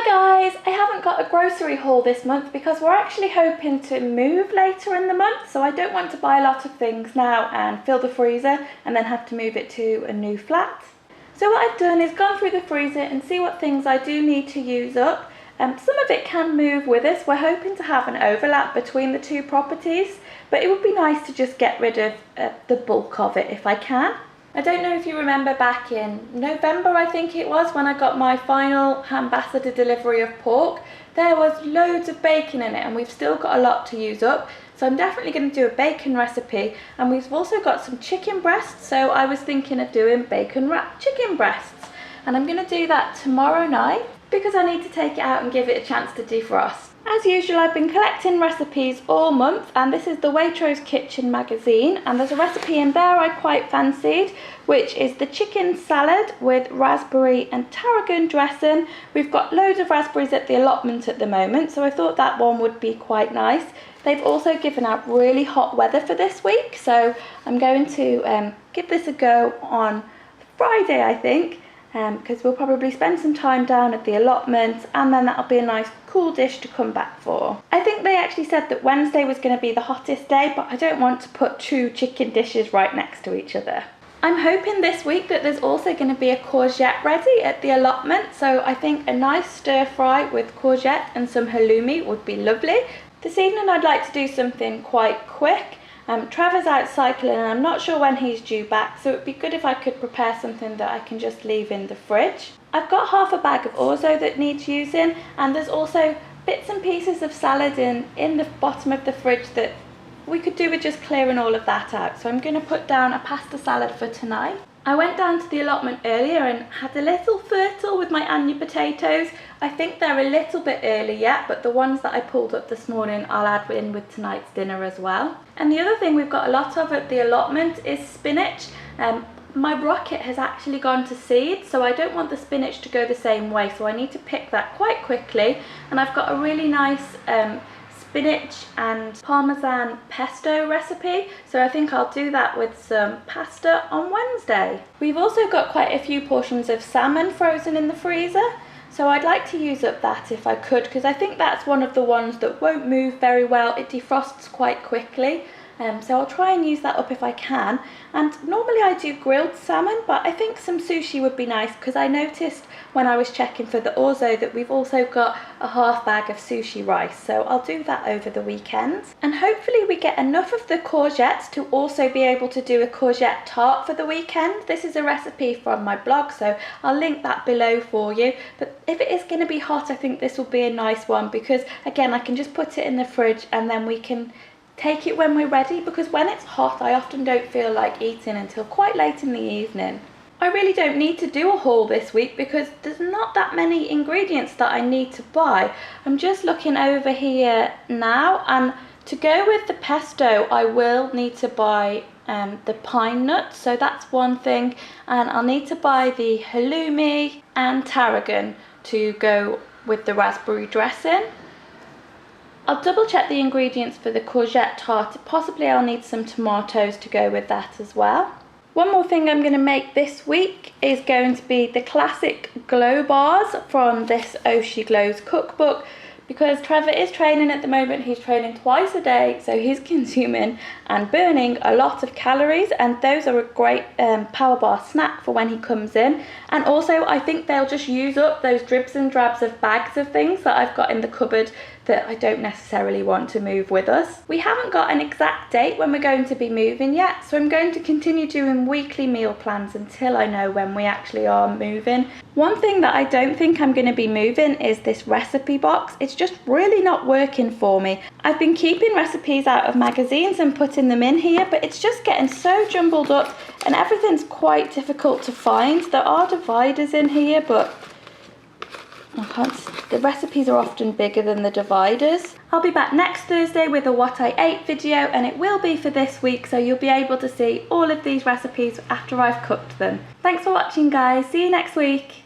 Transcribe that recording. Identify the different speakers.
Speaker 1: Hi guys, I haven't got a grocery haul this month because we're actually hoping to move later in the month, so I don't want to buy a lot of things now and fill the freezer and then have to move it to a new flat. So what I've done is gone through the freezer and see what things I do need to use up. Some of it can move with us. We're hoping to have an overlap between the two properties, but it would be nice to just get rid of the bulk of it if I can. I don't know if you remember back in November, I think it was, when I got my final ambassador delivery of pork. There was loads of bacon in it and we've still got a lot to use up. So I'm definitely going to do a bacon recipe, and we've also got some chicken breasts, so I was thinking of doing bacon wrapped chicken breasts. And I'm going to do that tomorrow night because I need to take it out and give it a chance to defrost. As usual, I've been collecting recipes all month, and this is the Waitrose Kitchen magazine, and there's a recipe in there I quite fancied, which is the chicken salad with raspberry and tarragon dressing. We've got loads of raspberries at the allotment at the moment, so I thought that one would be quite nice. They've also given out really hot weather for this week, so I'm going to give this a go on Friday, I think, because we'll probably spend some time down at the allotment, and then that'll be a nice cool dish to come back for. I think they actually said that Wednesday was going to be the hottest day, but I don't want to put two chicken dishes right next to each other. I'm hoping this week that there's also going to be a courgette ready at the allotment, so I think a nice stir fry with courgette and some halloumi would be lovely. This evening I'd like to do something quite quick. Trevor's out cycling and I'm not sure when he's due back, so it would be good if I could prepare something that I can just leave in the fridge. I've got half a bag of orzo that needs using, and there's also bits and pieces of salad in the bottom of the fridge that we could do with just clearing all of that out. So I'm going to put down a pasta salad for tonight. I went down to the allotment earlier and had a little fertile with my onion potatoes. I think they're a little bit early yet, but the ones that I pulled up this morning I'll add in with tonight's dinner as well. And the other thing we've got a lot of at the allotment is spinach. My rocket has actually gone to seed, so I don't want the spinach to go the same way, so I need to pick that quite quickly. And I've got a really nice spinach and parmesan pesto recipe, so I think I'll do that with some pasta on Wednesday. We've also got quite a few portions of salmon frozen in the freezer, so I'd like to use up that if I could, because I think that's one of the ones that won't move very well. It defrosts quite quickly. So I'll try and use that up if I can. And normally I do grilled salmon, but I think some sushi would be nice, because I noticed when I was checking for the orzo that we've also got a half bag of sushi rice, so I'll do that over the weekend. And hopefully we get enough of the courgettes to also be able to do a courgette tart for the weekend. This is a recipe from my blog, so I'll link that below for you. But if it is going to be hot, I think this will be a nice one, because again I can just put it in the fridge and then we can take it when we're ready, because when it's hot I often don't feel like eating until quite late in the evening. I really don't need to do a haul this week because there's not that many ingredients that I need to buy. I'm just looking over here now, and to go with the pesto I will need to buy the pine nuts, so that's one thing, and I'll need to buy the halloumi and tarragon to go with the raspberry dressing. I'll double check the ingredients for the courgette tart. Possibly I'll need some tomatoes to go with that as well. One more thing I'm going to make this week is going to be the classic glow bars from this Oh She Glows cookbook, because Trevor is training at the moment. He's training twice a day, so he's consuming and burning a lot of calories, and those are a great power bar snack for when he comes in. And also I think they'll just use up those dribs and drabs of bags of things that I've got in the cupboard that I don't necessarily want to move with us. We haven't got an exact date when we're going to be moving yet, so I'm going to continue doing weekly meal plans until I know when we actually are moving. One thing that I don't think I'm going to be moving is this recipe box. It's just really not working for me. I've been keeping recipes out of magazines and putting them in here, but it's just getting so jumbled up and everything's quite difficult to find. There are dividers in here, but the recipes are often bigger than the dividers. I'll be back next Thursday with a what I ate video, and it will be for this week, so you'll be able to see all of these recipes after I've cooked them. Thanks for watching guys, see you next week.